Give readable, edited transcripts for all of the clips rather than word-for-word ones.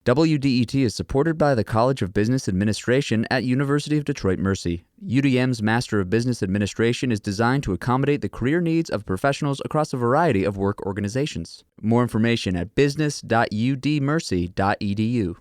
WDET is supported by the College of Business Administration at University of Detroit Mercy. UDM's Master of Business Administration is designed to accommodate the career needs of professionals across a variety of work organizations. More information at business.udmercy.edu.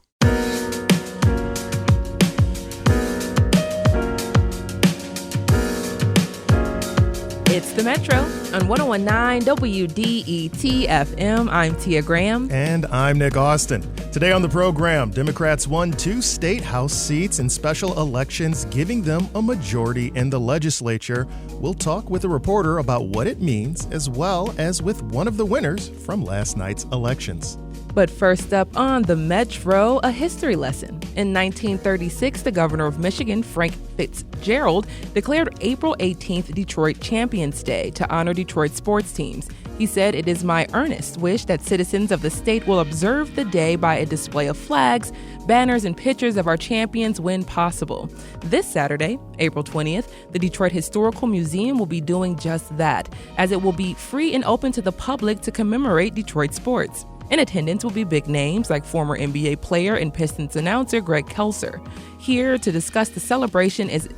It's the Metro on 101.9 WDET FM. I'm Tia Graham. And I'm Nick Austin. Today on the program, Democrats won 2 state House seats in special elections, giving them a majority in the legislature. We'll talk with a reporter about what it means, as well as with one of the winners from last night's elections. But first up on the Metro, a history lesson. In 1936, the governor of Michigan, Frank Fitzgerald, declared April 18th Detroit Champions Day to honor Detroit sports teams. He said, "It is my earnest wish that citizens of the state will observe the day by a display of flags, banners, and pictures of our champions when possible." This Saturday, April 20th, the Detroit Historical Museum will be doing just that, as it will be free and open to the public to commemorate Detroit sports. In attendance will be big names like former NBA player and Pistons announcer Greg Kelser. Here to discuss the celebration is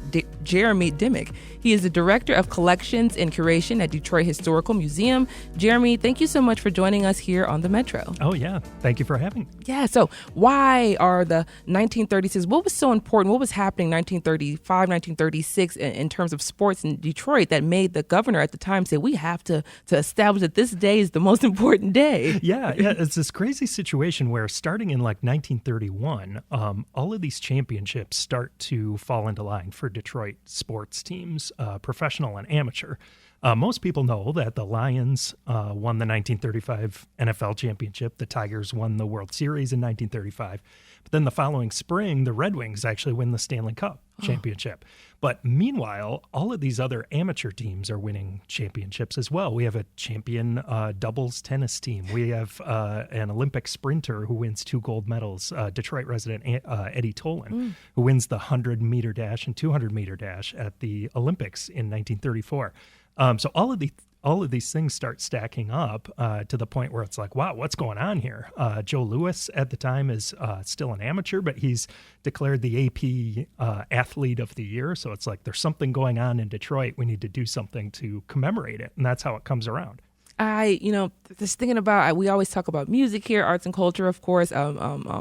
Jeremy Dimmick. He is the Director of Collections and Curation at Detroit Historical Museum. Jeremy, thank you so much for joining us here on the Metro. Oh, yeah. Thank you for having me. Yeah, so why are the 1936, what was so important, what was happening in 1935, 1936 in terms of sports in Detroit that made the governor at the time say we have to establish that this day is the most important day? Yeah, it's this crazy situation where starting in like 1931, all of these championships start to fall into line for Detroit sports teams, professional and amateur. Most people know that the Lions won the 1935 NFL championship. The Tigers won the World Series in 1935. But then the following spring, the Red Wings actually win the Stanley Cup championship. But meanwhile, all of these other amateur teams are winning championships as well. We have a champion doubles tennis team. We have an Olympic sprinter who wins 2 gold medals, Detroit resident Eddie Tolan, who wins the 100-meter dash and 200-meter dash at the Olympics in 1934. So all of these things start stacking up to the point where it's like, wow, what's going on here? Joe Louis at the time is still an amateur, but he's declared the AP Athlete of the Year. So it's like there's something going on in Detroit. We need to do something to commemorate it. And that's how it comes around. Just thinking about, we always talk about music here, arts and culture, of course.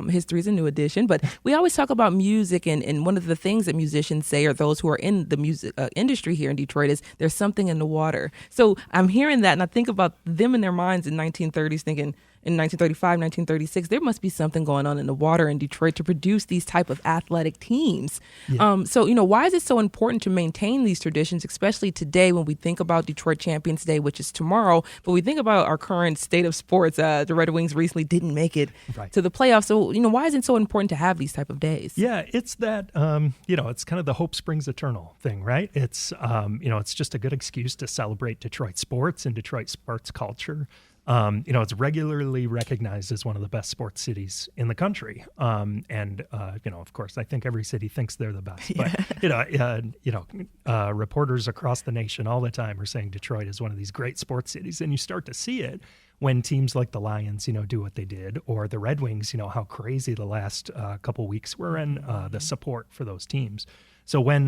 History is a new edition, but we always talk about music. And one of the things that musicians say, or those who are in the music industry here in Detroit, is there's something in the water. So I'm hearing that, and I think about them in their minds in 1930s thinking, in 1935, 1936, there must be something going on in the water in Detroit to produce these type of athletic teams. Yeah. Why is it so important to maintain these traditions, especially today when we think about Detroit Champions Day, which is tomorrow, but we think about our current state of sports. The Red Wings recently didn't make it to the playoffs. So, why is it so important to have these type of days? Yeah, it's that, it's kind of the hope springs eternal thing, right? It's, it's just a good excuse to celebrate Detroit sports and Detroit sports culture. It's regularly recognized as one of the best sports cities in the country. Of course, I think every city thinks they're the best. But, reporters across the nation all the time are saying Detroit is one of these great sports cities. And you start to see it when teams like the Lions, do what they did, or the Red Wings, how crazy the last couple weeks were, and the support for those teams. So when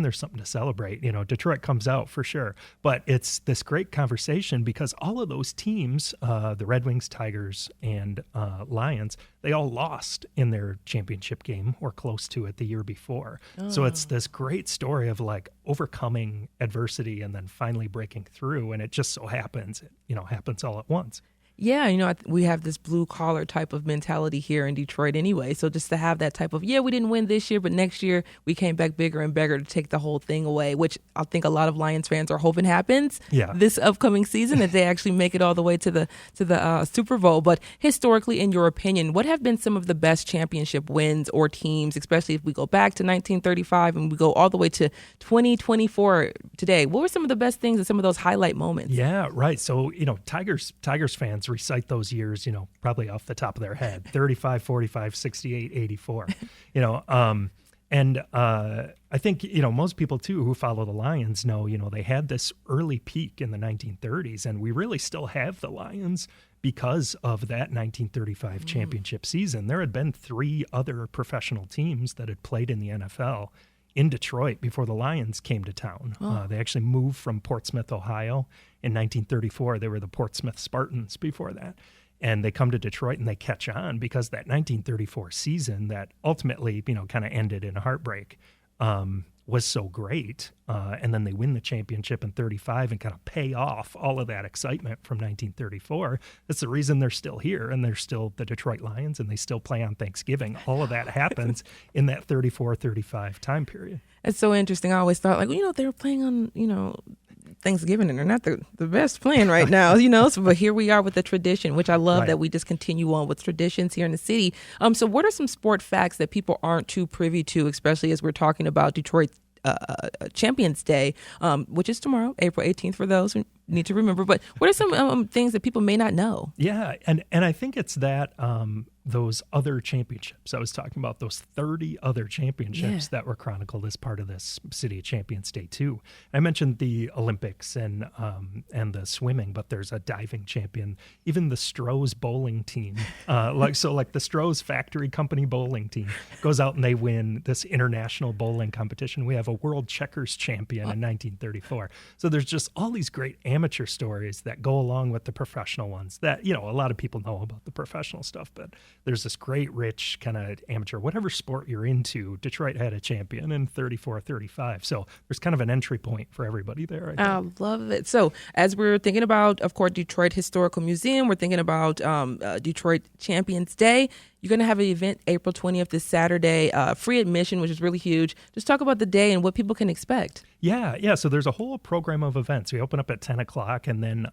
there's something to celebrate, Detroit comes out for sure. But it's this great conversation because all of those teams, the Red Wings, Tigers, and Lions, they all lost in their championship game or close to it the year before. Oh. So it's this great story of like overcoming adversity and then finally breaking through. And it just so happens, happens all at once. Yeah, we have this blue collar type of mentality here in Detroit anyway. So just to have that type of, we didn't win this year, but next year we came back bigger and bigger to take the whole thing away, which I think a lot of Lions fans are hoping happens this upcoming season, that they actually make it all the way to the Super Bowl. But historically, in your opinion, what have been some of the best championship wins or teams, especially if we go back to 1935 and we go all the way to 2024 today? What were some of the best things and some of those highlight moments? Yeah, right. So, Tigers fans recite those years, probably off the top of their head, 35, 45, 68, 84, And I think, most people, too, who follow the Lions know, they had this early peak in the 1930s, and we really still have the Lions because of that 1935 championship season. There had been 3 other professional teams that had played in the NFL in Detroit before the Lions came to town. They actually moved from Portsmouth, Ohio in 1934. They were the Portsmouth Spartans before that. And they come to Detroit and they catch on because that 1934 season that ultimately, kind of ended in a heartbreak, was so great. And then they win the championship in 35 and kind of pay off all of that excitement from 1934. That's the reason they're still here, and they're still the Detroit Lions, and they still play on Thanksgiving. All of that happens in that 34-35 time period. It's so interesting. I always thought, they were playing on, Thanksgiving, and they're not the best playing right now, So, but here we are with the tradition, which I love that we just continue on with traditions here in the city. So what are some sport facts that people aren't too privy to, especially as we're talking about Detroit Champions Day, which is tomorrow, April 18th, for those who need to remember. But what are some things that people may not know? Yeah, and I think it's that those other championships. I was talking about those 30 other championships that were chronicled as part of this City of Champions Day too. I mentioned the Olympics and the swimming, but there's a diving champion, even the Stroh's bowling team. Like the Stroh's Factory Company bowling team goes out and they win this international bowling competition. We have a world checkers champion in 1934. So there's just all these great amateur stories that go along with the professional ones that, a lot of people know about the professional stuff, but there's this great, rich kind of amateur, whatever sport you're into. Detroit had a champion in 34-35. So there's kind of an entry point for everybody there. I love it. So as we're thinking about, of course, Detroit Historical Museum, we're thinking about Detroit Champions Day. You're going to have an event April 20th this Saturday, free admission, which is really huge. Just talk about the day and what people can expect. Yeah. So there's a whole program of events. We open up at 10 o'clock, and then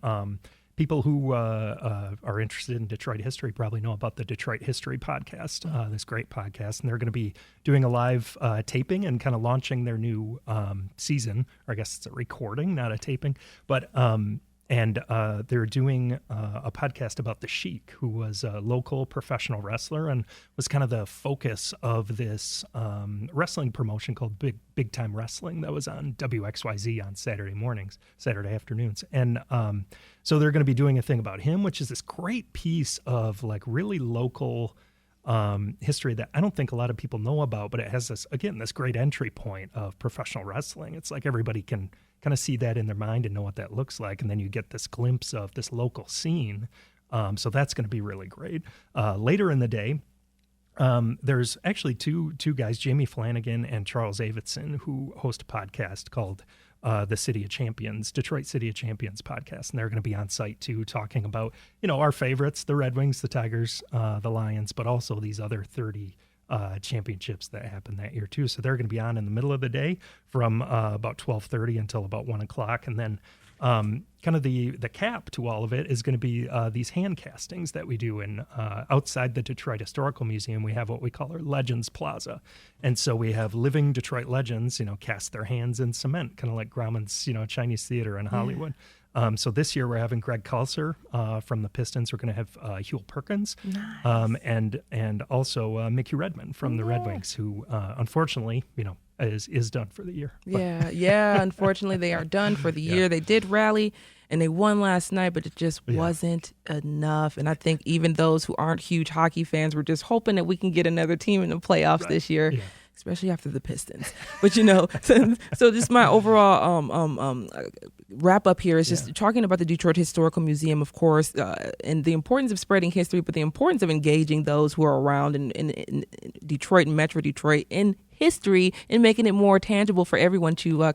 people who are interested in Detroit history probably know about the Detroit History podcast, this great podcast. And they're going to be doing a live taping and kind of launching their new season. Or I guess it's a recording, not a taping. But they're doing a podcast about the Sheik, who was a local professional wrestler and was kind of the focus of this wrestling promotion called Big Time Wrestling that was on WXYZ on Saturday afternoons. And so they're going to be doing a thing about him, which is this great piece of like really local history that I don't think a lot of people know about, but it has this great entry point of professional wrestling. It's like everybody can kind of see that in their mind and know what that looks like. And then you get this glimpse of this local scene. So that's going to be really great. Later in the day, there's actually two guys, Jamie Flanagan and Charles Avitson, who host a podcast called the City of Champions, Detroit City of Champions podcast. And they're going to be on site too, talking about, our favorites, the Red Wings, the Tigers, the Lions, but also these other 30 championships that happened that year too. So they're going to be on in the middle of the day from about 12:30 until about 1 o'clock. And then kind of the cap to all of it is going to be these hand castings that we do in outside the Detroit Historical Museum. We have what we call our Legends Plaza. And so we have living Detroit legends, cast their hands in cement, kind of like Grauman's, Chinese theater in Hollywood. So this year we're having Greg Kalser from the Pistons. We're going to have Huel Perkins, nice. and also Mickey Redmond from the Red Wings, who unfortunately, is done for the year. Yeah. Unfortunately, they are done for the year. They did rally and they won last night, but it just wasn't enough. And I think even those who aren't huge hockey fans were just hoping that we can get another team in the playoffs this year. Yeah. Especially after the Pistons. But, so just my overall wrap up here is just talking about the Detroit Historical Museum, of course, and the importance of spreading history, but the importance of engaging those who are around in Detroit and Metro Detroit in history and making it more tangible for everyone to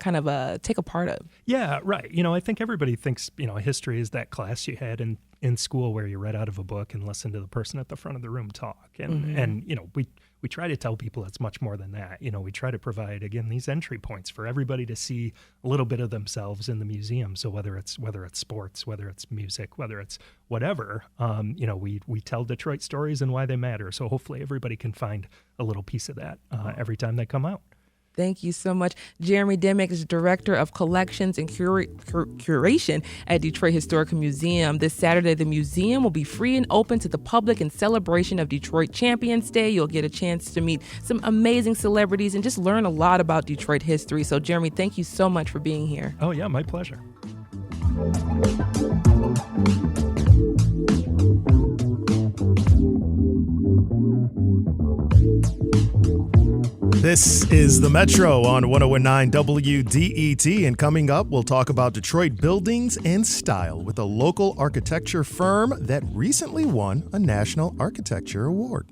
take a part of. Yeah, right. I think everybody thinks, history is that class you had in school where you read out of a book and listened to the person at the front of the room talk. And we try to tell people it's much more than that. We try to provide, again, these entry points for everybody to see a little bit of themselves in the museum. So whether it's sports, whether it's music, whether it's whatever, we tell Detroit stories and why they matter. So hopefully everybody can find a little piece of that every time they come out. Thank you so much. Jeremy Dimick is Director of Collections and Curation at Detroit Historical Museum. This Saturday, the museum will be free and open to the public in celebration of Detroit Champions Day. You'll get a chance to meet some amazing celebrities and just learn a lot about Detroit history. So, Jeremy, thank you so much for being here. Oh, yeah, my pleasure. This is the Metro on 1019 WDET, and coming up, we'll talk about Detroit buildings and style with a local architecture firm that recently won a National Architecture Award.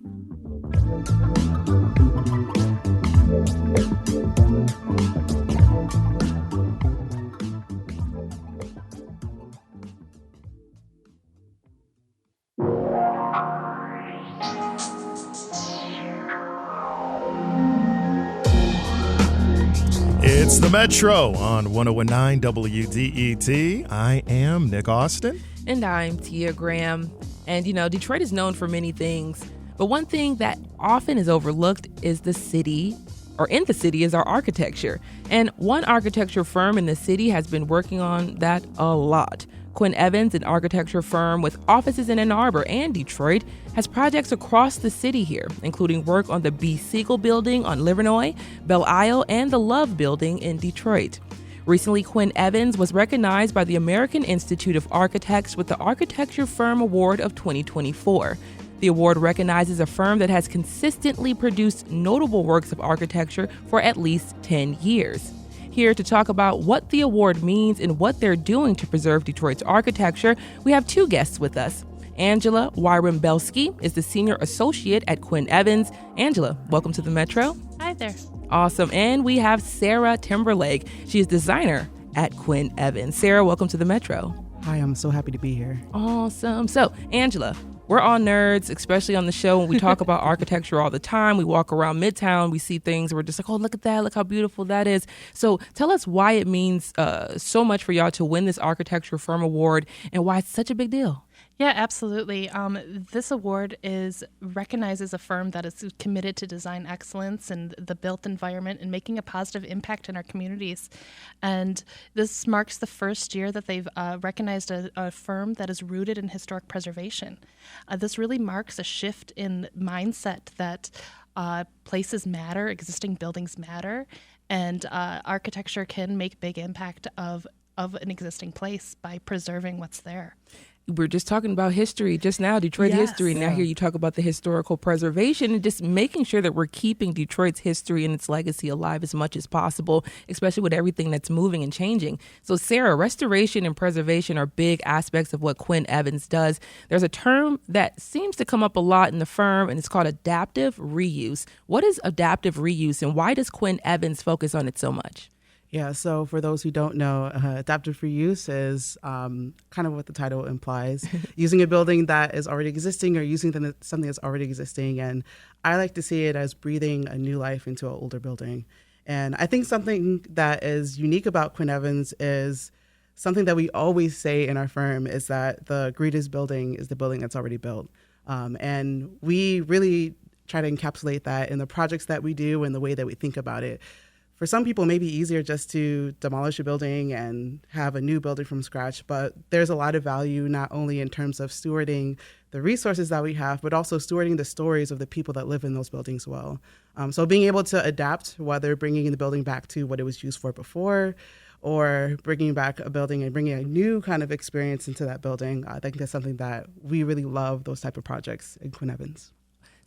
It's the Metro on 1019 WDET. I am Nick Austin. And I'm Tia Graham. And, Detroit is known for many things. But one thing that often is overlooked is the city, or in the city, is our architecture. And one architecture firm in the city has been working on that a lot. Quinn Evans, an architecture firm with offices in Ann Arbor and Detroit, has projects across the city here, including work on the B. Siegel Building on Livernois, Belle Isle, and the Love Building in Detroit. Recently, Quinn Evans was recognized by the American Institute of Architects with the Architecture Firm Award of 2024. The award recognizes a firm that has consistently produced notable works of architecture for at least 10 years. Here to talk about what the award means and what they're doing to preserve Detroit's architecture, we have two guests with us. Angela Wyrembelski is the senior associate at Quinn Evans. Angela, welcome to the Metro. Hi there. Awesome. And we have Sara Timberlake. She is designer at Quinn Evans. Sara, welcome to the Metro. Hi, I'm so happy to be here. Awesome. So, Angela, we're all nerds, especially on the show. When we talk about architecture all the time, we walk around Midtown, we see things, we're just like, oh, look at that, look how beautiful that is. So tell us why it means so much for y'all to win this Architecture Firm Award and why it's such a big deal. Yeah, absolutely. This award recognizes a firm that is committed to design excellence and the built environment and making a positive impact in our communities. And this marks the first year that they've recognized a firm that is rooted in historic preservation. This really marks a shift in mindset that places matter, existing buildings matter, and architecture can make big impact of an existing place by preserving what's there. We're just talking about history just now, Detroit history. Now here you talk about the historical preservation and just making sure that we're keeping Detroit's history and its legacy alive as much as possible, especially with everything that's moving and changing. So, Sara, restoration and preservation are big aspects of what Quinn Evans does. There's a term that seems to come up a lot in the firm, and it's called adaptive reuse. What is adaptive reuse, and why does Quinn Evans focus on it so much? Yeah, so for those who don't know, adaptive reuse is kind of what the title implies, using a building that is already existing or using something that's already existing. And I like to see it as breathing a new life into an older building. And I think something that is unique about Quinn Evans is something that we always say in our firm is that the greatest building is the building that's already built. And we really try to encapsulate that in the projects that we do and the way that we think about it. For some people, it may be easier just to demolish a building and have a new building from scratch, but there's a lot of value not only in terms of stewarding the resources that we have, but also stewarding the stories of the people that live in those buildings well. So being able to adapt, whether bringing the building back to what it was used for before, or bringing back a building and bringing a new kind of experience into that building, I think that's something that we really love, those type of projects in Quinn Evans.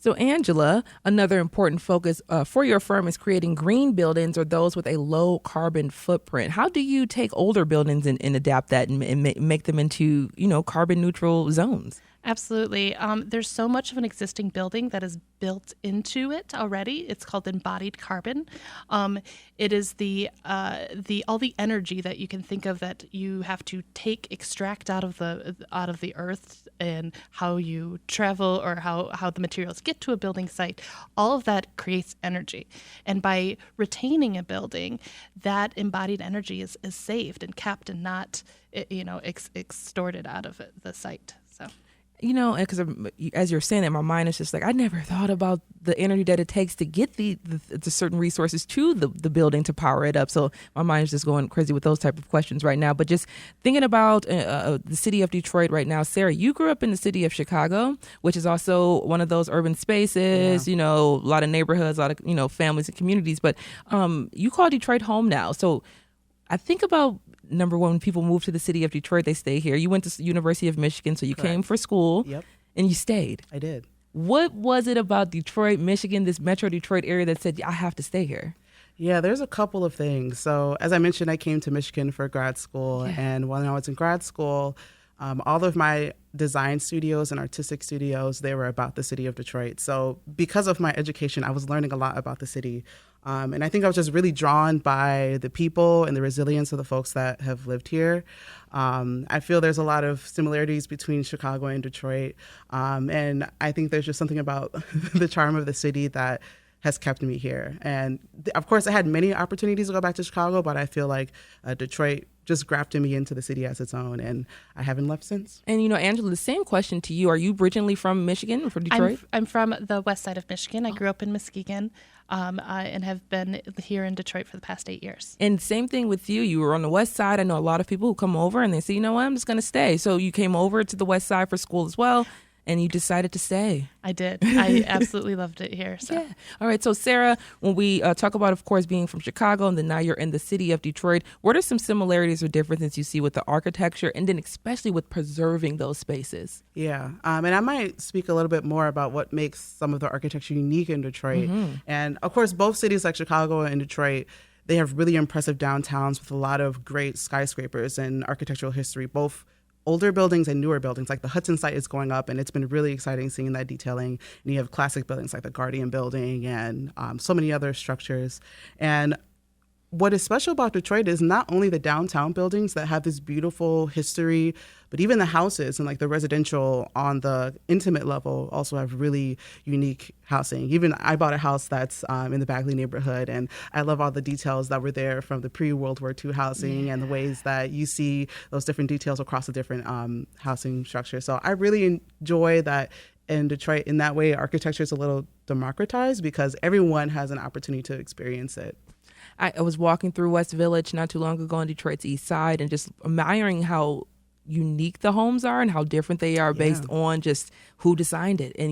So, Angela, another important focus for your firm is creating green buildings or those with a low carbon footprint. How do you take older buildings and adapt that and make them into, carbon neutral zones? Absolutely. There's so much of an existing building that is built into it already. It's called embodied carbon. It is all the energy that you can think of that you have to extract out of the earth, and how you travel or how the materials get to a building site. All of that creates energy, and by retaining a building, that embodied energy is saved and kept and not extorted out of the site. So. Because as you're saying it, my mind is just like, I never thought about the energy that it takes to get the certain resources to the building to power it up. So my mind is just going crazy with those type of questions right now. But just thinking about the city of Detroit right now, Sara, you grew up in the city of Chicago, which is also one of those urban spaces, a lot of neighborhoods, a lot of, families and communities. But you call Detroit home now. So I think about, number one, when people move to the city of Detroit, they stay here. You went to University of Michigan, so you Correct. Came for school. Yep. And you stayed. I did. What was it about Detroit, Michigan, this Metro Detroit area that said, I have to stay here? Yeah, there's a couple of things. So as I mentioned, I came to Michigan for grad school. Yeah. And when I was in grad school, all of my design studios and artistic studios, they were about the city of Detroit. So because of my education, I was learning a lot about the city. And I think I was just really drawn by the people and the resilience of the folks that have lived here. I feel there's a lot of similarities between Chicago and Detroit. And I think there's just something about the charm of the city that has kept me here. And of course, I had many opportunities to go back to Chicago, but I feel like Detroit just grafted me into the city as its own, and I haven't left since. And, Angela, the same question to you. Are you originally from Michigan or from Detroit? I'm from the west side of Michigan. I grew up in Muskegon and have been here in Detroit for the past 8 years. And same thing with you. You were on the west side. I know a lot of people who come over and they say, you know what, I'm just going to stay. So you came over to the west side for school as well, and you decided to stay. I did. I absolutely loved it here. So. Yeah. All right. So, Sara, when we talk about, of course, being from Chicago and then now you're in the city of Detroit, what are some similarities or differences you see with the architecture and then especially with preserving those spaces? Yeah. And I might speak a little bit more about what makes some of the architecture unique in Detroit. Mm-hmm. And, of course, both cities like Chicago and Detroit, they have really impressive downtowns with a lot of great skyscrapers and architectural history, both older buildings and newer buildings. Like the Hudson site is going up, and it's been really exciting seeing that detailing. And you have classic buildings like the Guardian Building and so many other structures. And what is special about Detroit is not only the downtown buildings that have this beautiful history, but even the houses and like the residential on the intimate level also have really unique housing. Even I bought a house that's in the Bagley neighborhood, and I love all the details that were there from the pre-World War II housing and the ways that you see those different details across the different housing structures. So I really enjoy that in Detroit. In that way, architecture is a little democratized because everyone has an opportunity to experience it. I was walking through West Village not too long ago on Detroit's east side and just admiring how unique the homes are and how different they are based on just who designed it. And,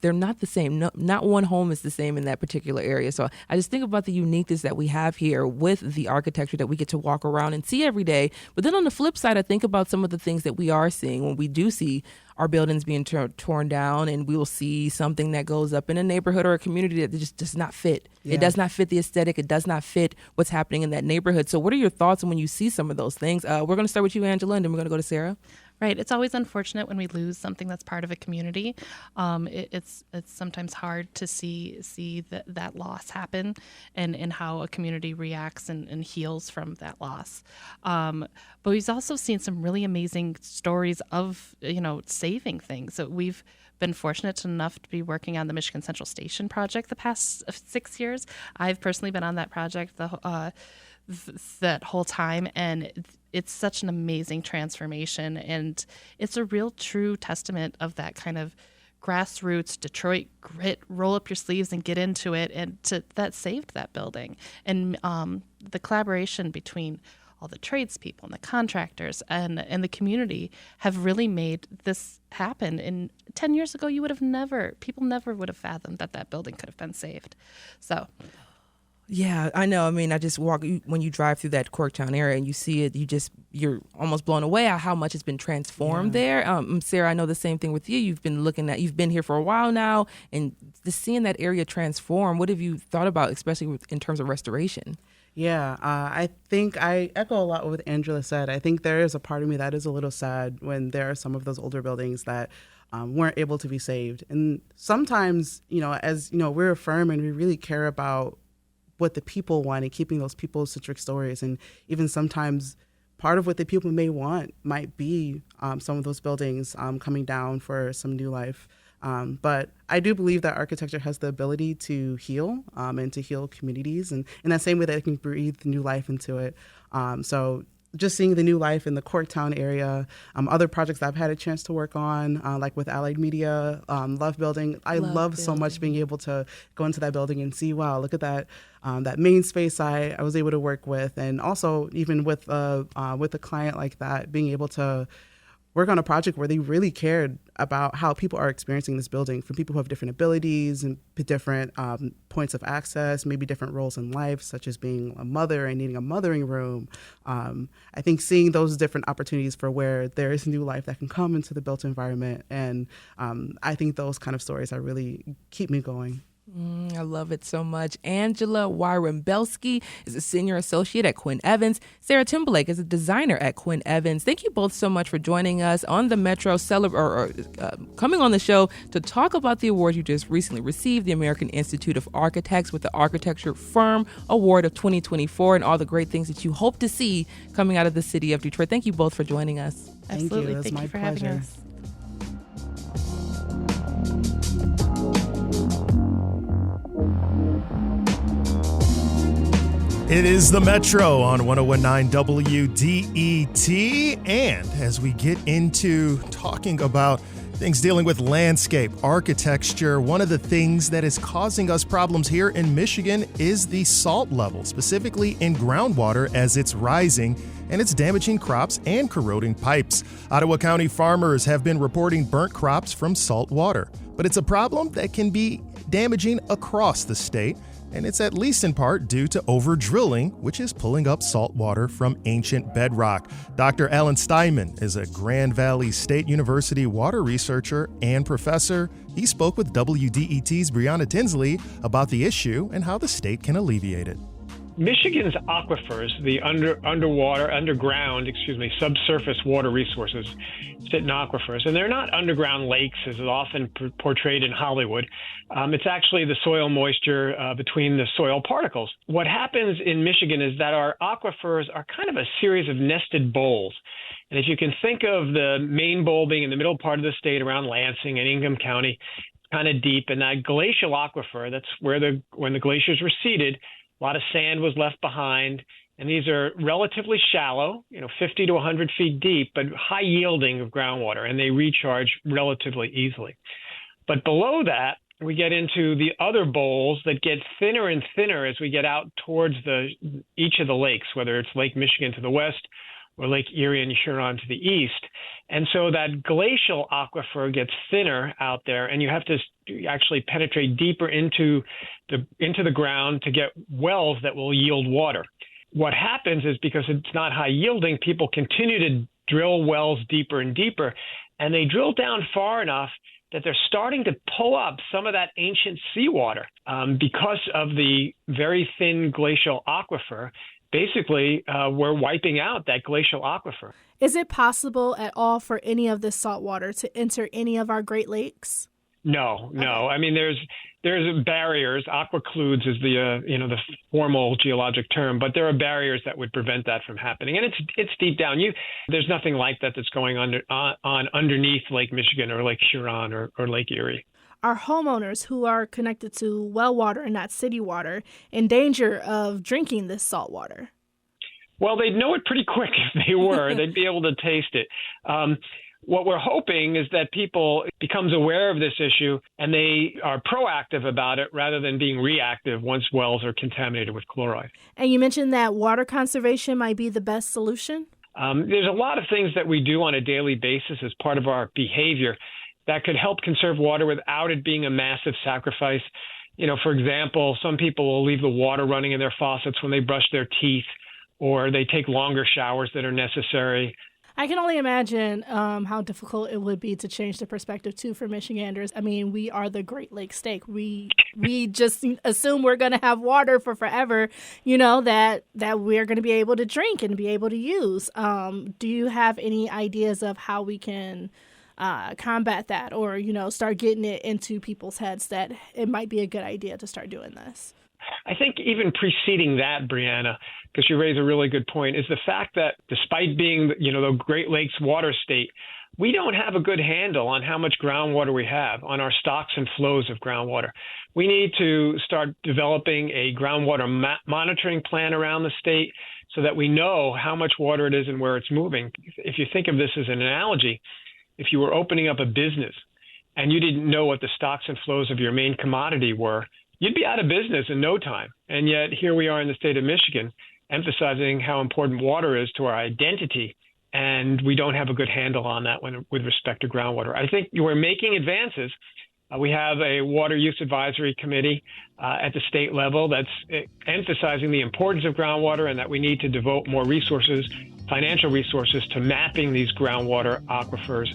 they're not the same. No, not one home is the same in that particular area. So I just think about the uniqueness that we have here with the architecture that we get to walk around and see every day. But then on the flip side, I think about some of the things that we are seeing when we do see our buildings being torn down, and we will see something that goes up in a neighborhood or a community that just does not fit. Yeah. It does not fit the aesthetic. It does not fit what's happening in that neighborhood. So what are your thoughts when you see some of those things? We're going to start with you, Angela, and then we're going to go to Sara. Right. It's always unfortunate when we lose something that's part of a community. It's sometimes hard to see that loss happen and how a community reacts and heals from that loss. But we've also seen some really amazing stories of, saving things. So we've been fortunate enough to be working on the Michigan Central Station project the past 6 years. I've personally been on that project that whole time, and it's such an amazing transformation, and it's a real true testament of that kind of grassroots Detroit grit, roll up your sleeves and get into it, and that saved that building. And the collaboration between all the tradespeople and the contractors and the community have really made this happen. And 10 years ago, people never would have fathomed that building could have been saved. So. Yeah, I know. I mean, I just when you drive through that Corktown area and you see it, you're almost blown away at how much has been transformed there. Sara, I know the same thing with you. You've been here for a while now, and just seeing that area transform, what have you thought about, especially in terms of restoration? Yeah, I think I echo a lot what Angela said. I think there is a part of me that is a little sad when there are some of those older buildings that weren't able to be saved. And sometimes, we're a firm and we really care about what the people want and keeping those people-centric stories. And even sometimes part of what the people may want might be some of those buildings coming down for some new life. But I do believe that architecture has the ability to heal and to heal communities, and in that same way that it can breathe new life into it. So just seeing the new life in the Corktown area, other projects that I've had a chance to work on, like with Allied Media, Love Building. I love so much being able to go into that building and see, wow, look at that main space I was able to work with. And also even with a client like that, being able to work on a project where they really cared about how people are experiencing this building, from people who have different abilities and different points of access, maybe different roles in life, such as being a mother and needing a mothering room. I think seeing those different opportunities for where there is new life that can come into the built environment. And I think those kind of stories are really keep me going. I love it so much. Angela Wyrembelski is a senior associate at Quinn Evans. Sara Timberlake is a designer at Quinn Evans. Thank you both so much for joining us on the Metro coming on the show to talk about the award you just recently received, the American Institute of Architects with the Architecture Firm Award of 2024, and all the great things that you hope to see coming out of the city of Detroit. Thank you both for joining us. Absolutely. Thank you. Thank you for having us. It is the Metro on 1019 WDET. And as we get into talking about things dealing with landscape, architecture, one of the things that is causing us problems here in Michigan is the salt level, specifically in groundwater as it's rising, and it's damaging crops and corroding pipes. Ottawa County farmers have been reporting burnt crops from salt water, but it's a problem that can be damaging across the state. And it's at least in part due to over-drilling, which is pulling up salt water from ancient bedrock. Dr. Alan Steinman is a Grand Valley State University water researcher and professor. He spoke with WDET's Brianna Tinsley about the issue and how the state can alleviate it. Michigan's aquifers, the subsurface water resources, sit in aquifers. And they're not underground lakes, as is often portrayed in Hollywood. It's actually the soil moisture between the soil particles. What happens in Michigan is that our aquifers are kind of a series of nested bowls. And if you can think of the main bowl being in the middle part of the state around Lansing and Ingham County, kind of deep, and that glacial aquifer, that's where when the glaciers receded, a lot of sand was left behind, and these are relatively shallow, 50 to 100 feet deep, but high yielding of groundwater, and they recharge relatively easily. But below that, we get into the other bowls that get thinner and thinner as we get out towards each of the lakes, whether it's Lake Michigan to the west or Lake Erie and Huron to the east. And so that glacial aquifer gets thinner out there, and you have to actually penetrate deeper into the ground to get wells that will yield water. What happens is, because it's not high yielding, people continue to drill wells deeper and deeper, and they drill down far enough that they're starting to pull up some of that ancient seawater because of the very thin glacial aquifer. Basically, we're wiping out that glacial aquifer. Is it possible at all for any of this salt water to enter any of our Great Lakes? No. I mean, there's barriers. Aquacludes is the formal geologic term, but there are barriers that would prevent that from happening. And it's deep down. There's nothing like that that's going on underneath Lake Michigan or Lake Huron or Lake Erie. Are homeowners who are connected to well water and not city water in danger of drinking this salt water? Well, they'd know it pretty quick if they were. They'd be able to taste it. What we're hoping is that people becomes aware of this issue and they are proactive about it rather than being reactive once wells are contaminated with chloride. And you mentioned that water conservation might be the best solution? There's a lot of things that we do on a daily basis as part of our behavior that could help conserve water without it being a massive sacrifice. For example, some people will leave the water running in their faucets when they brush their teeth, or they take longer showers that are necessary. I can only imagine how difficult it would be to change the perspective, too, for Michiganders. I mean, we are the Great Lakes state. We just assume we're going to have water for forever, that we're going to be able to drink and be able to use. Do you have any ideas of how we can combat that or, start getting it into people's heads that it might be a good idea to start doing this? I think even preceding that, Brianna, because you raise a really good point, is the fact that despite being, the Great Lakes water state, we don't have a good handle on how much groundwater we have, on our stocks and flows of groundwater. We need to start developing a groundwater monitoring plan around the state so that we know how much water it is and where it's moving. If you think of this as an analogy, if you were opening up a business and you didn't know what the stocks and flows of your main commodity were, you'd be out of business in no time. And yet here we are in the state of Michigan, emphasizing how important water is to our identity and we don't have a good handle on that with respect to groundwater. I think we're making advances. We have a water use advisory committee at the state level that's emphasizing the importance of groundwater and that we need to devote more resources, financial resources, to mapping these groundwater aquifers.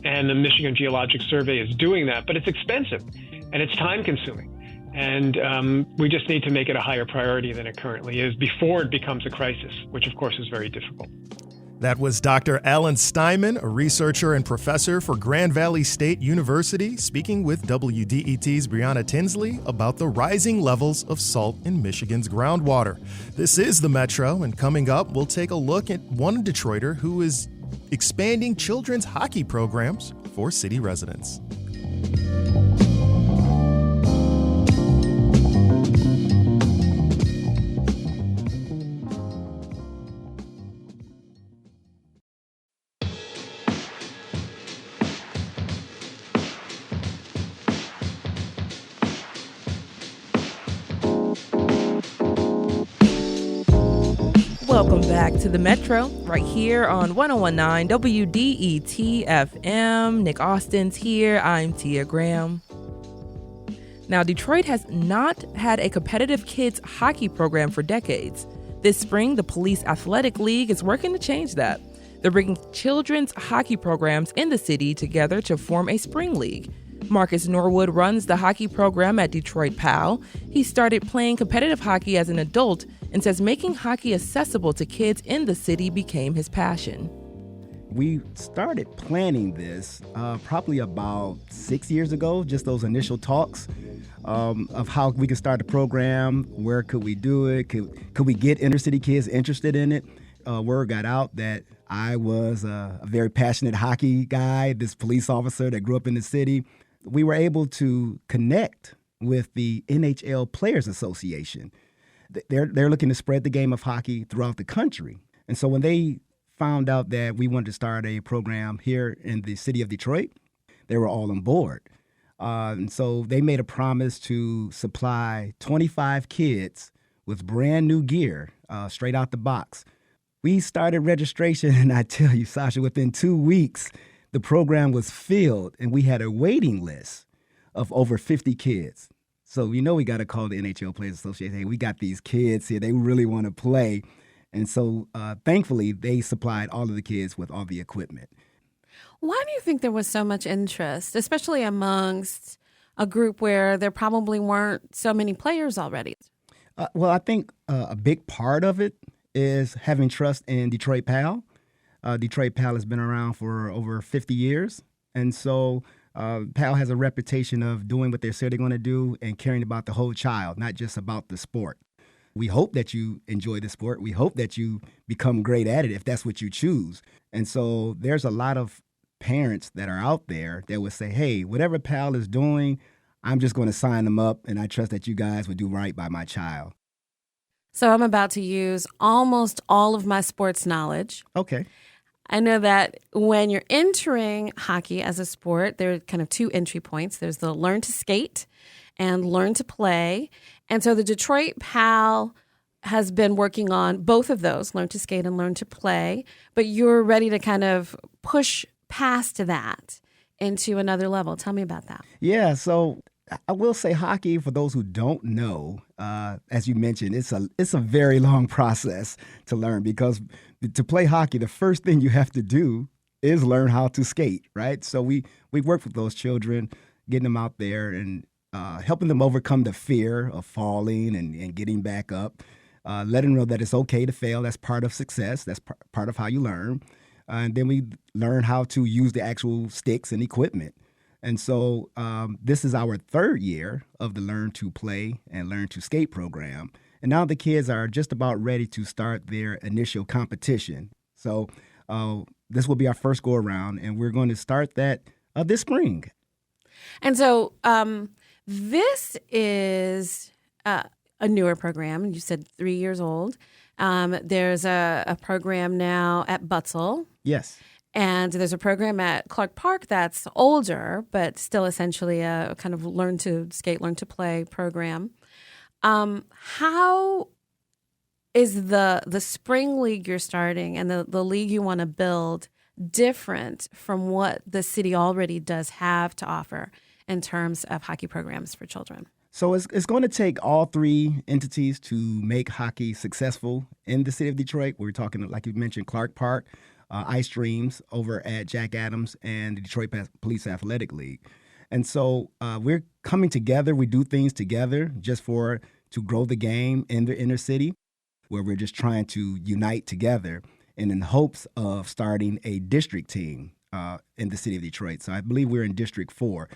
And the Michigan Geologic Survey is doing that, but it's expensive and it's time consuming. And we just need to make it a higher priority than it currently is before it becomes a crisis, which of course is very difficult. That was Dr. Alan Steinman, a researcher and professor for Grand Valley State University, speaking with WDET's Brianna Tinsley about the rising levels of salt in Michigan's groundwater. This is the Metro, and coming up, we'll take a look at one Detroiter who is expanding children's hockey programs for city residents. Welcome back to the Metro, right here on 1019 WDET FM. Nick Austin's here. I'm Tia Graham. Now, Detroit has not had a competitive kids hockey program for decades. This spring, the Police Athletic League is working to change that. They're bringing children's hockey programs in the city together to form a spring league. Marcus Norwood runs the hockey program at Detroit PAL. He started playing competitive hockey as an adult and says making hockey accessible to kids in the city became his passion. We started planning this probably about 6 years ago, just those initial talks of how we could start the program, where could we do it, could we get inner city kids interested in it. Word got out that I was a very passionate hockey guy, this police officer that grew up in the city. We were able to connect with the NHL Players Association. They're looking to spread the game of hockey throughout the country. And so when they found out that we wanted to start a program here in the city of Detroit, they were all on board. And so they made a promise to supply 25 kids with brand new gear straight out the box. We started registration, and I tell you, Sasha, within 2 weeks, the program was filled, and we had a waiting list of over 50 kids. So we got to call the NHL Players Association. Hey, we got these kids here. They really want to play. And so thankfully, they supplied all of the kids with all the equipment. Why do you think there was so much interest, especially amongst a group where there probably weren't so many players already? Well, I think a big part of it is having trust in Detroit PAL. Detroit PAL has been around for over 50 years. And so PAL has a reputation of doing what they say they're going to do and caring about the whole child, not just about the sport. We hope that you enjoy the sport. We hope that you become great at it if that's what you choose. And so there's a lot of parents that are out there that would say, hey, whatever PAL is doing, I'm just going to sign them up, and I trust that you guys would do right by my child. So I'm about to use almost all of my sports knowledge. Okay. I know that when you're entering hockey as a sport, there are kind of two entry points. There's the learn to skate and learn to play. And so the Detroit PAL has been working on both of those, learn to skate and learn to play. But you're ready to kind of push past that into another level. Tell me about that. Yeah, so I will say hockey, for those who don't know, as you mentioned, it's a very long process to learn, because to play hockey, the first thing you have to do is learn how to skate, right? So we work with those children, getting them out there and helping them overcome the fear of falling and getting back up, letting them know that it's okay to fail. That's part of success. That's part of how you learn. And then we learn how to use the actual sticks and equipment. And so this is our third year of the Learn to Play and Learn to Skate program. And now the kids are just about ready to start their initial competition. So this will be our first go around, and we're going to start that this spring. And so this is a newer program. You said 3 years old. There's a program now at Butzel. Yes. And there's a program at Clark Park that's older, but still essentially a kind of learn to skate, learn to play program. How is the spring league you're starting and the league you want to build different from what the city already does have to offer in terms of hockey programs for children? So it's going to take all three entities to make hockey successful in the city of Detroit. We're talking, like you mentioned, Clark Park, Ice Dreams over at Jack Adams, and the Detroit Police Athletic League. And so we're coming together. We do things together just to grow the game in the inner city, where we're just trying to unite together and in hopes of starting a district team in the city of Detroit. So I believe we're in District 4.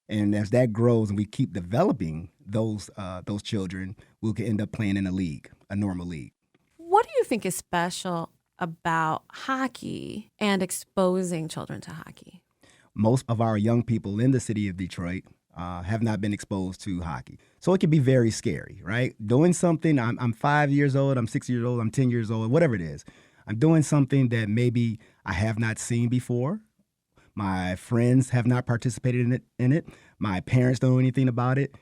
And as that grows and we keep developing those children, we'll end up playing in a normal league. What do you think is special about hockey and exposing children to hockey? Most of our young people in the city of Detroit have not been exposed to hockey. So it can be very scary, right? Doing something, I'm 5 years old, I'm 6 years old, I'm 10 years old, whatever it is. I'm doing something that maybe I have not seen before. My friends have not participated in it. My parents don't know anything about it.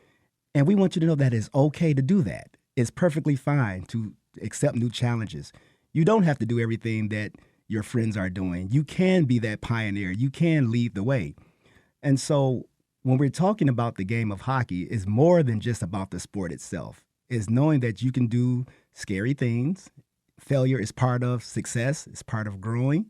And we want you to know that it's okay to do that. It's perfectly fine to accept new challenges. You don't have to do everything that your friends are doing. You can be that pioneer. You can lead the way. And so when we're talking about the game of hockey, it's more than just about the sport itself. It's knowing that you can do scary things. Failure is part of success. It's part of growing.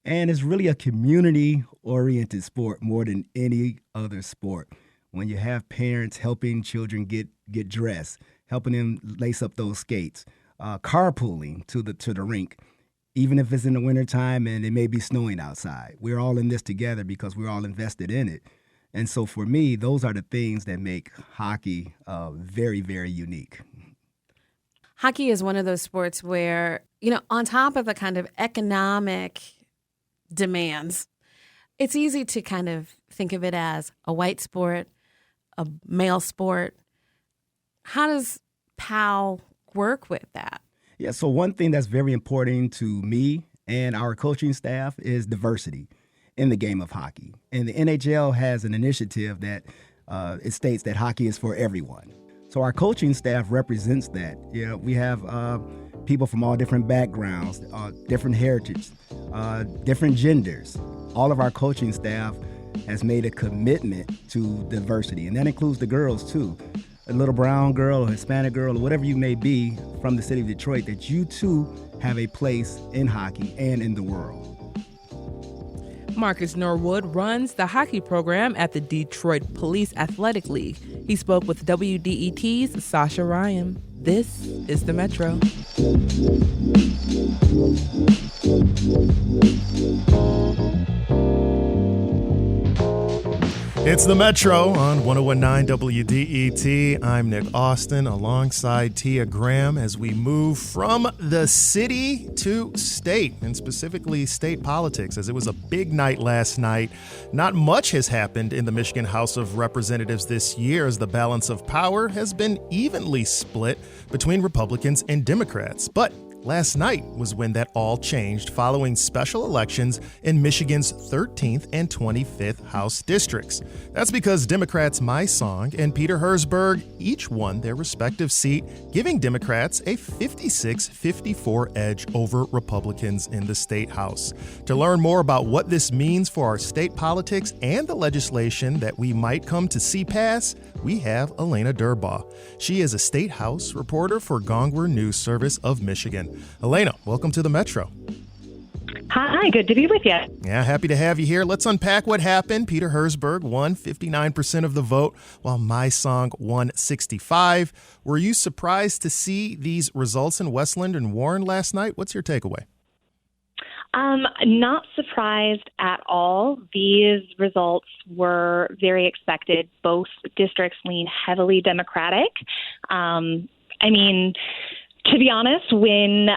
And it's really a community-oriented sport more than any other sport. When you have parents helping children get dressed, helping them lace up those skates, carpooling to the rink, even if it's in the wintertime and it may be snowing outside. We're all in this together because we're all invested in it. And so for me, those are the things that make hockey very, very unique. Hockey is one of those sports where, on top of the kind of economic demands, it's easy to kind of think of it as a white sport, a male sport. How does POW work with that? Yeah, so one thing that's very important to me and our coaching staff is diversity in the game of hockey. And the NHL has an initiative that it states that hockey is for everyone. So our coaching staff represents that. We have people from all different backgrounds, different heritage, different genders. All of our coaching staff has made a commitment to diversity, and that includes the girls too. A little brown girl or Hispanic girl or whatever you may be from the city of Detroit, that you too have a place in hockey and in the world. Marcus Norwood runs the hockey program at the Detroit Police Athletic League. He spoke with WDET's Sasha Ryan. This is The Metro. It's The Metro on 101.9 WDET. I'm Nick Austin alongside Tia Graham as we move from the city to state, and specifically state politics, as it was a big night last night. Not much has happened in the Michigan House of Representatives this year, as the balance of power has been evenly split between Republicans and Democrats. But last night was when that all changed following special elections in Michigan's 13th and 25th House districts. That's because Democrats Mai Xiong and Peter Herzberg each won their respective seat, giving Democrats a 56-54 edge over Republicans in the state House. To learn more about what this means for our state politics and the legislation that we might come to see pass, we have Elena Durbaugh. She is a state House reporter for Gongwer News Service of Michigan. Elena, welcome to the Metro. Hi, good to be with you. Yeah, happy to have you here. Let's unpack what happened. Peter Herzberg won 59% of the vote, while Mai Xiong won 65%. Were you surprised to see these results in Westland and Warren last night? What's your takeaway? Not surprised at all. These results were very expected. Both districts lean heavily Democratic. To be honest, when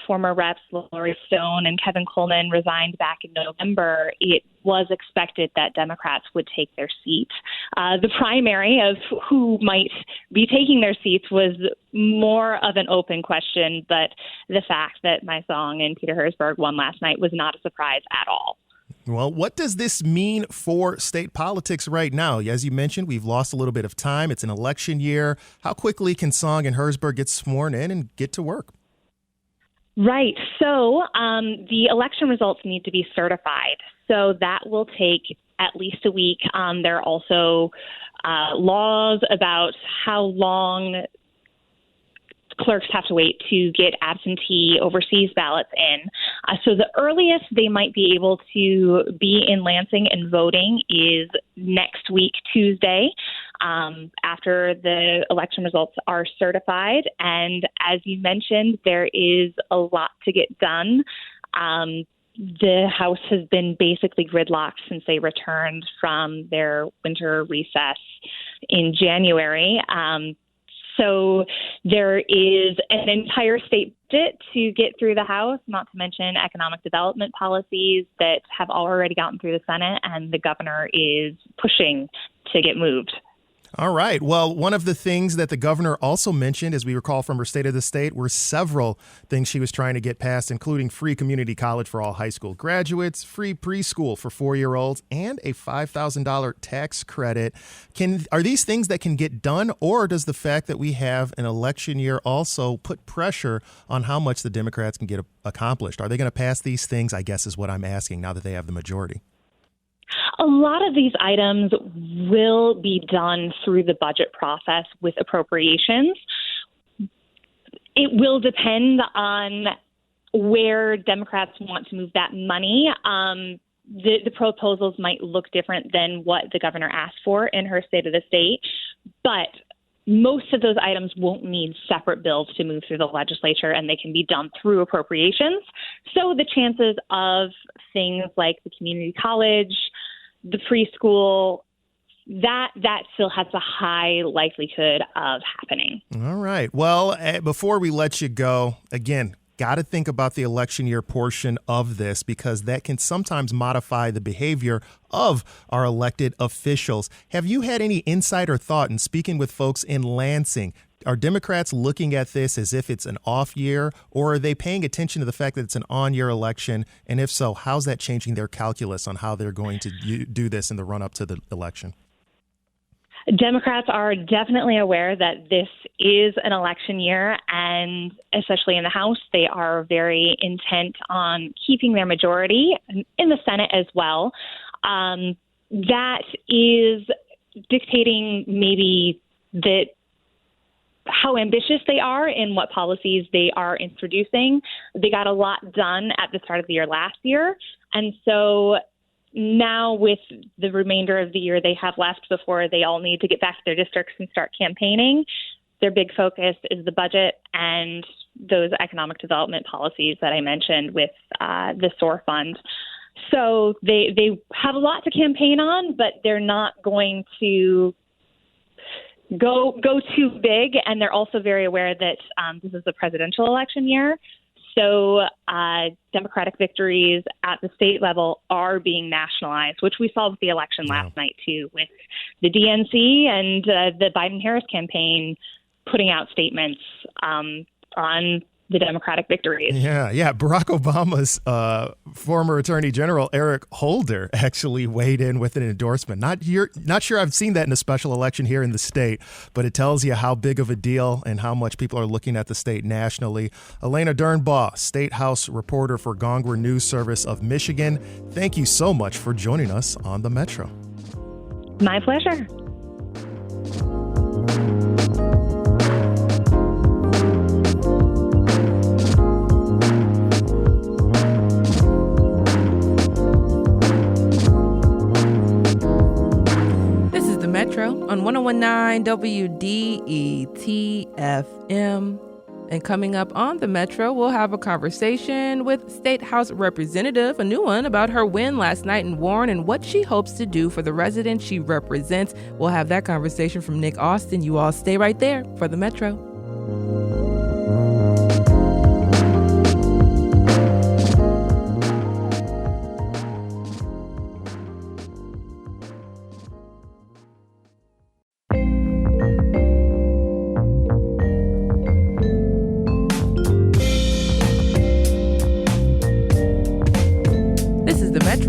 former reps Lori Stone and Kevin Coleman resigned back in November, it was expected that Democrats would take their seat. The primary of who might be taking their seats was more of an open question, but the fact that Mai Xiong and Peter Herzberg won last night was not a surprise at all. Well, what does this mean for state politics right now? As you mentioned, we've lost a little bit of time. It's an election year. How quickly can Xiong and Herzberg get sworn in and get to work? Right. So the election results need to be certified. So that will take at least a week. There are also laws about how long clerks have to wait to get absentee overseas ballots in. So the earliest they might be able to be in Lansing and voting is next week, Tuesday, after the election results are certified. And as you mentioned, there is a lot to get done. The House has been basically gridlocked since they returned from their winter recess in January. So there is an entire state budget to get through the House, not to mention economic development policies that have already gotten through the Senate, and the governor is pushing to get moved. All right. Well, one of the things that the governor also mentioned, as we recall from her State of the State, were several things she was trying to get passed, including free community college for all high school graduates, free preschool for 4-year-olds, and a $5,000 tax credit. Are these things that can get done, or does the fact that we have an election year also put pressure on how much the Democrats can get accomplished? Are they going to pass these things, I guess is what I'm asking, now that they have the majority? A lot of these items will be done through the budget process with appropriations. It will depend on where Democrats want to move that money. The proposals might look different than what the governor asked for in her State of the State, but most of those items won't need separate bills to move through the legislature, and they can be done through appropriations. So the chances of things like the community college, the preschool, that still has a high likelihood of happening. All right. Well, before we let you go, again, got to think about the election year portion of this, because that can sometimes modify the behavior of our elected officials. Have you had any insight or thought in speaking with folks in Lansing? Are Democrats looking at this as if it's an off year, or are they paying attention to the fact that it's an on-year election? And if so, how's that changing their calculus on how they're going to do this in the run-up to the election? Democrats are definitely aware that this is an election year, and especially in the House, they are very intent on keeping their majority, in the Senate as well. That is dictating maybe how ambitious they are in what policies they are introducing. They got a lot done at the start of the year last year, and so now with the remainder of the year they have left before they all need to get back to their districts and start campaigning, their big focus is the budget and those economic development policies that I mentioned with the SOAR fund. So they have a lot to campaign on, but they're not going to go too big, and they're also very aware that this is a presidential election year. So Democratic victories at the state level are being nationalized, which we saw with the election last night, too, with the DNC and the Biden-Harris campaign putting out statements on the Democratic victories. Yeah. Barack Obama's former Attorney General Eric Holder actually weighed in with an endorsement. Not sure I've seen that in a special election here in the state, but it tells you how big of a deal and how much people are looking at the state nationally. Elena Dernbaugh, State House reporter for Gongwer News Service of Michigan, thank you so much for joining us on the Metro. My pleasure. Metro on 101.9 WDET-FM. And coming up on the Metro, we'll have a conversation with State House Representative, a new one, about her win last night in Warren and what she hopes to do for the residents she represents. We'll have that conversation from Nick Austin. You all stay right there for the Metro.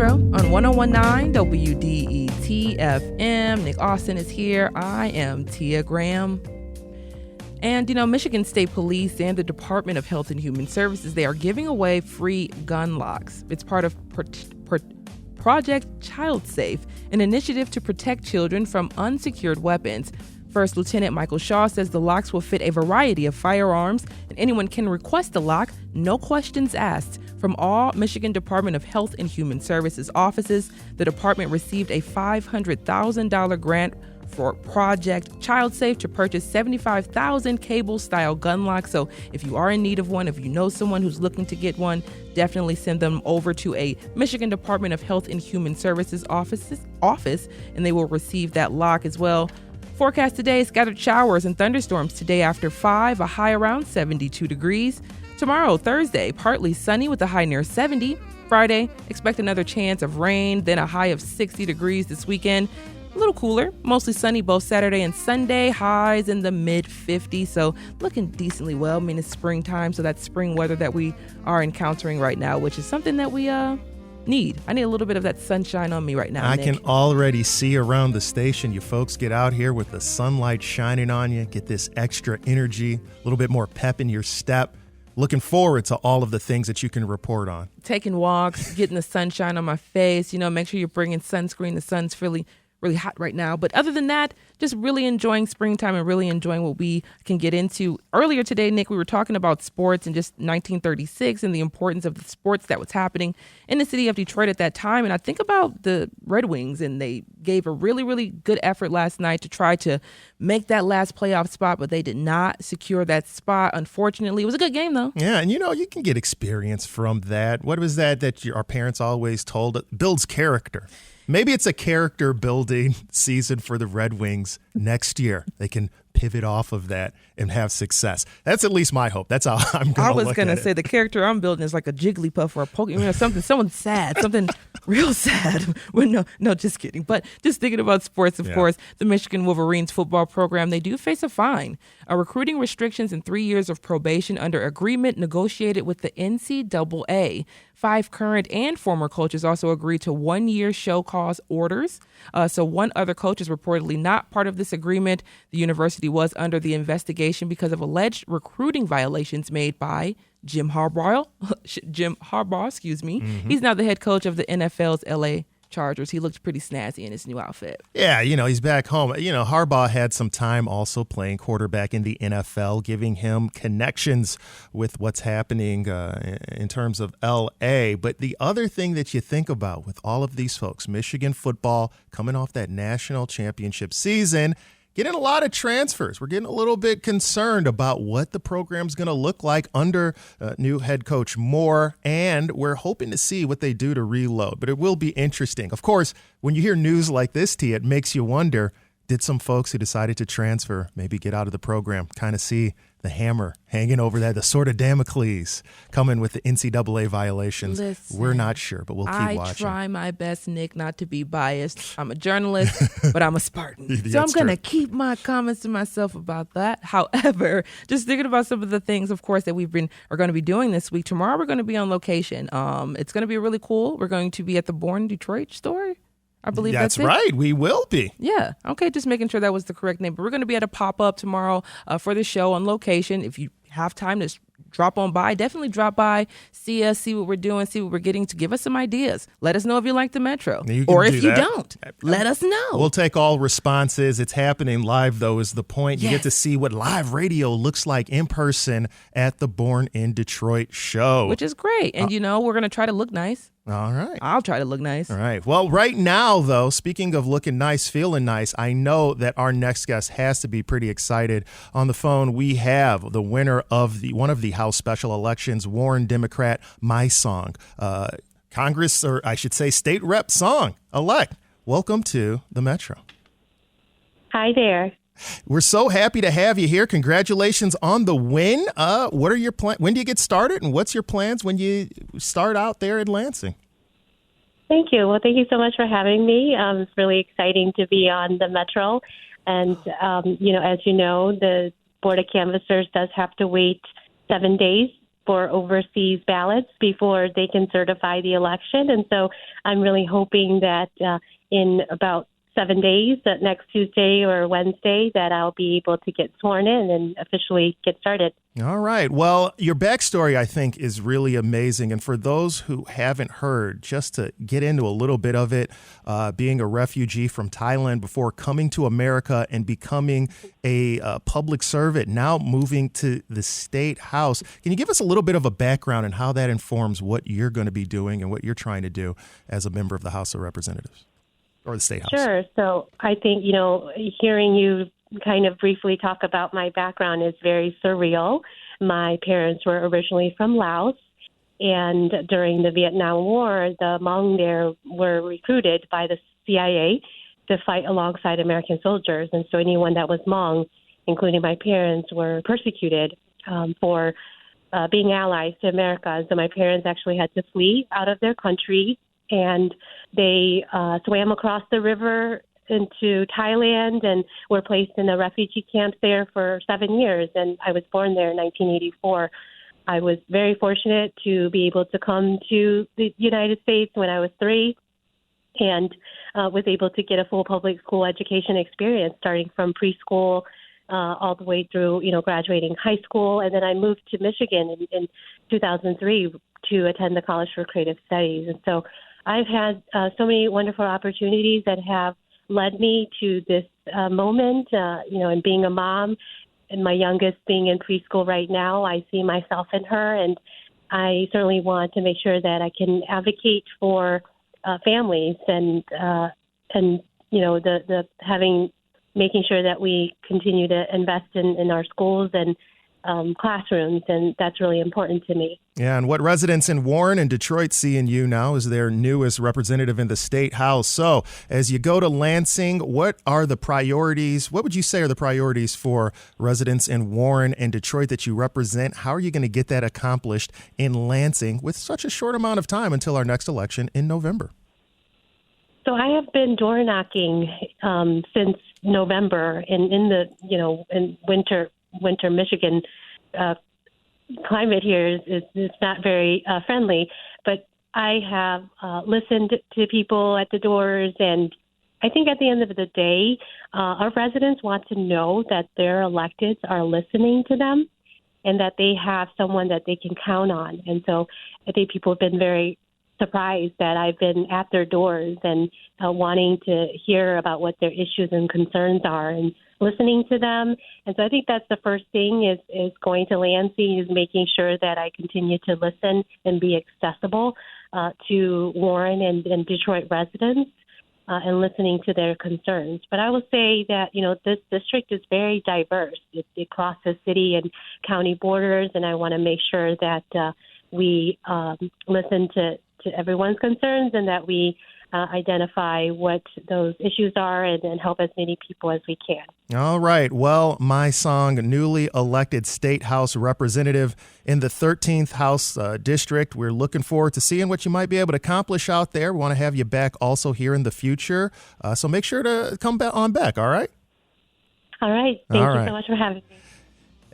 On 101.9 WDET-FM. Nick Austin is here. I am Tia Graham. And, Michigan State Police and the Department of Health and Human Services, they are giving away free gun locks. It's part of Project Child Safe, an initiative to protect children from unsecured weapons. First Lieutenant Michael Shaw says the locks will fit a variety of firearms, and anyone can request a lock, no questions asked. From all Michigan Department of Health and Human Services offices, the department received a $500,000 grant for Project Child Safe to purchase 75,000 cable-style gun locks. So if you are in need of one, if you know someone who's looking to get one, definitely send them over to a Michigan Department of Health and Human Services office, and they will receive that lock as well. Forecast today, scattered showers and thunderstorms today after 5, a high around 72 degrees. Tomorrow, Thursday, partly sunny with a high near 70. Friday, expect another chance of rain, then a high of 60 degrees this weekend. A little cooler, mostly sunny both Saturday and Sunday, highs in the mid-50s, so looking decently well. I mean, it's springtime, so that's spring weather that we are encountering right now, which is something that we need. I need a little bit of that sunshine on me right now, I Nick. can already see around the station, you folks get out here with the sunlight shining on you, get this extra energy, a little bit more pep in your step. Looking forward to all of the things that you can report on. Taking walks, getting the sunshine on my face, make sure you're bringing sunscreen. The sun's really hot right now. But other than that, just really enjoying springtime and really enjoying what we can get into. Earlier today, Nick, we were talking about sports and just 1936 and the importance of the sports that was happening in the city of Detroit at that time. And I think about the Red Wings, and they gave a really, really good effort last night to try to make that last playoff spot, but they did not secure that spot. Unfortunately, it was a good game, though. Yeah, and you can get experience from that. What was that our parents always told? It builds character. Maybe it's a character building season for the Red Wings next year. They can pivot off of that and have success. That's at least my hope. That's how I'm going to look at it. I was going to say the character I'm building is like a Jigglypuff or a Pokemon, someone sad, something real sad. Well, no, just kidding. But just thinking about sports, of course, the Michigan Wolverines football program, they do face a fine. Recruiting restrictions and 3 years of probation under agreement negotiated with the NCAA. 5 current and former coaches also agreed to 1-year show cause orders. So one other coach is reportedly not part of this agreement. The university was under the investigation because of alleged recruiting violations made by Jim Harbaugh. Mm-hmm. He's now the head coach of the NFL's LA Chargers. He looks pretty snazzy in his new outfit. Yeah, he's back home. Harbaugh had some time also playing quarterback in the NFL, giving him connections with what's happening in terms of L.A. But the other thing that you think about with all of these folks, Michigan football coming off that national championship season, getting a lot of transfers. We're getting a little bit concerned about what the program's going to look like under new head coach Moore, and we're hoping to see what they do to reload. But it will be interesting. Of course, when you hear news like this, T, it makes you wonder, did some folks who decided to transfer maybe get out of the program kind of see the hammer hanging over that, the sword of Damocles coming with the NCAA violations? Listen, we're not sure, but we'll keep watching. I try my best, Nick, not to be biased. I'm a journalist, but I'm a Spartan. That's so I'm going to true. keep my comments to myself about that. However, just thinking about some of the things, of course, that are going to be doing this week. Tomorrow we're going to be on location. It's going to be really cool. We're going to be at the Born Detroit store. I believe that's it. right. We will be. Yeah. Okay. Just making sure that was the correct name. But we're going to be at a pop-up tomorrow for the show on location. If you have time to drop on by, definitely drop by, see us, see what we're doing, see what we're getting, to give us some ideas. Let us know if you like the Metro. Or if you don't, let us know. We'll take all responses. It's happening live, though, is the point. You get to see what live radio looks like in person at the Born in Detroit show. Which is great. And, we're going to try to look nice. All right. I'll try to look nice. All right. Well, right now, though, speaking of looking nice, feeling nice, I know that our next guest has to be pretty excited. On the phone, we have the winner of one of the House special elections, Warren Democrat Mai Xiong, Congress, or I should say State Rep Song elect. Welcome to the Metro. Hi there. We're so happy to have you here. Congratulations on the win. What are your plans? When do you get started, and what's your plans when you start out there in Lansing? Thank you. Well, thank you so much for having me. It's really exciting to be on the Metro. And, as you know, the Board of Canvassers does have to wait 7 days for overseas ballots before they can certify the election. And so I'm really hoping that in about 7 days, next Tuesday or Wednesday, that I'll be able to get sworn in and officially get started. All right. Well, your backstory, I think, is really amazing. And for those who haven't heard, just to get into a little bit of it, being a refugee from Thailand before coming to America and becoming a public servant, now moving to the State House. Can you give us a little bit of a background and how that informs what you're going to be doing and what you're trying to do as a member of the House of Representatives or the State House? Sure. So I think, hearing you kind of briefly talk about my background is very surreal. My parents were originally from Laos, and during the Vietnam War, the Hmong there were recruited by the CIA to fight alongside American soldiers. And so anyone that was Hmong, including my parents, were persecuted for being allies to America. And so my parents actually had to flee out of their country, and they swam across the river into Thailand and were placed in a refugee camp there for 7 years. And I was born there in 1984. I was very fortunate to be able to come to the United States when I was 3 and was able to get a full public school education experience, starting from preschool all the way through, graduating high school. And then I moved to Michigan in 2003 to attend the College for Creative Studies. And so I've had so many wonderful opportunities that have led me to this moment, and being a mom and my youngest being in preschool right now, I see myself in her, and I certainly want to make sure that I can advocate for families and making sure that we continue to invest in our schools and classrooms, and that's really important to me. Yeah, and what residents in Warren and Detroit see in you now is their newest representative in the State House. So as you go to Lansing, what are the priorities? What would you say are the priorities for residents in Warren and Detroit that you represent? How are you going to get that accomplished in Lansing with such a short amount of time until our next election in November? So I have been door knocking since November, and in winter Michigan climate here is not very friendly, but I have listened to people at the doors, and I think at the end of the day, our residents want to know that their electeds are listening to them and that they have someone that they can count on. And so I think people have been very surprised that I've been at their doors and wanting to hear about what their issues and concerns are and listening to them. And so I think that's the first thing is going to Lansing, is making sure that I continue to listen and be accessible to Warren and Detroit residents and listening to their concerns. But I will say that, this district is very diverse. It crosses city and county borders, and I want to make sure that we listen to everyone's concerns and that we identify what those issues are and help as many people as we can. All right. Well, Mai Xiong, newly elected State House representative in the 13th House District. We're looking forward to seeing what you might be able to accomplish out there. We want to have you back also here in the future. So make sure to come on back. All right. All right. Thank you so much for having me.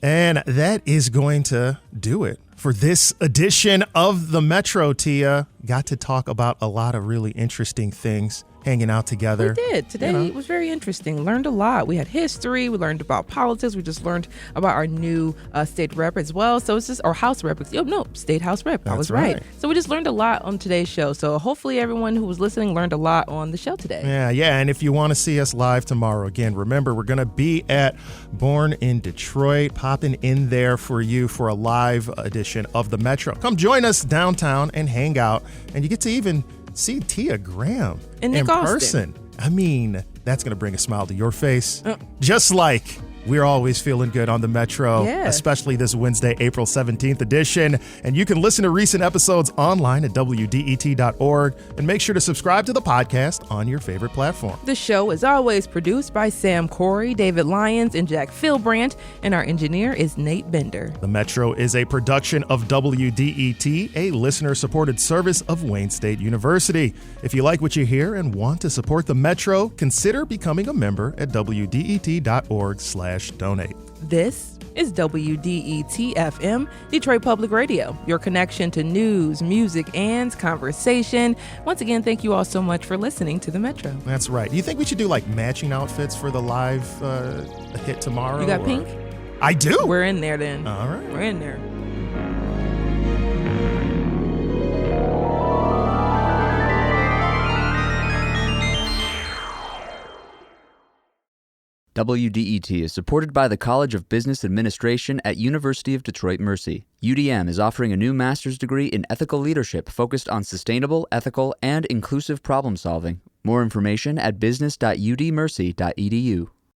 And that is going to do it for this edition of the Metro, Tia. Got to talk about a lot of really interesting things hanging out together. We did. Today it was very interesting. Learned a lot. We had history. We learned about politics. We just learned about our new state rep as well. So it's just, or House rep. State House rep. I was right. So we just learned a lot on today's show. So hopefully everyone who was listening learned a lot on the show today. Yeah. And if you want to see us live tomorrow, again, remember, we're going to be at Born in Detroit, popping in there for you for a live edition of the Metro. Come join us downtown and hang out. And you get to even see Tia Graham in person. I mean, that's going to bring a smile to your face. Just like we're always feeling good on the Metro, especially this Wednesday, April 17th edition. And you can listen to recent episodes online at WDET.org and make sure to subscribe to the podcast on your favorite platform. The show is always produced by Sam Corey, David Lyons, and Jack Philbrandt, and our engineer is Nate Bender. The Metro is a production of WDET, a listener-supported service of Wayne State University. If you like what you hear and want to support the Metro, consider becoming a member at WDET.org/donate. This is WDET-FM, Detroit Public Radio, your connection to news, music, and conversation. Once again, thank you all so much for listening to The Metro. That's right. Do you think we should do like matching outfits for the live hit tomorrow? You got pink? I do. We're in there then. All right. We're in there. WDET is supported by the College of Business Administration at University of Detroit Mercy. UDM is offering a new master's degree in ethical leadership focused on sustainable, ethical, and inclusive problem solving. More information at business.udmercy.edu.